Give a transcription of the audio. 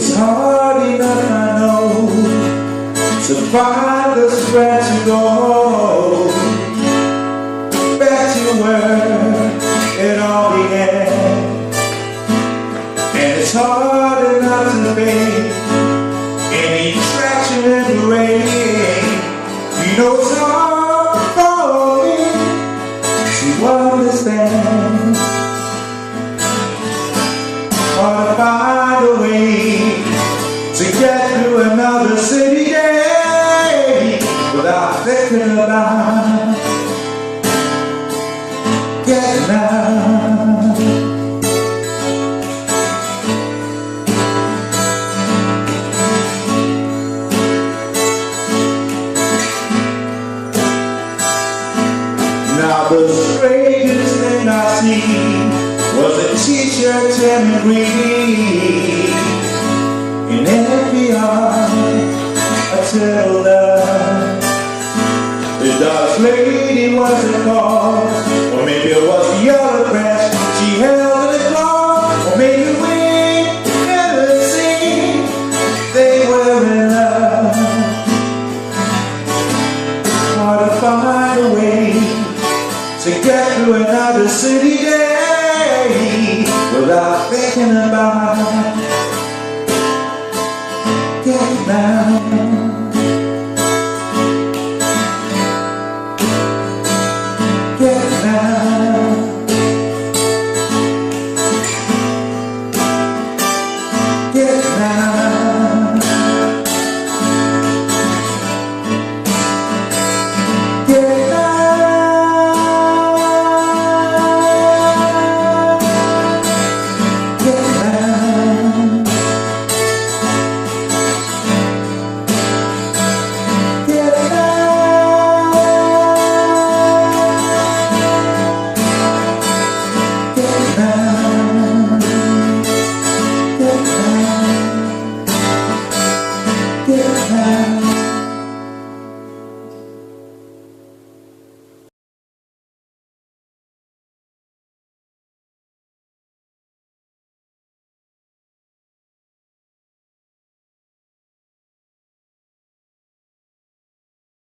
It's hard enough, I know, to find the strength to go back to where it all began. And it's hard enough to face any traction in the rain. You know it's hard for me to understand, or to find a way to get through another city day without thinking about getting out. Now the strangest thing I seen was a t-shirt and green. In every heart until the dark lady was a cause, or maybe it was the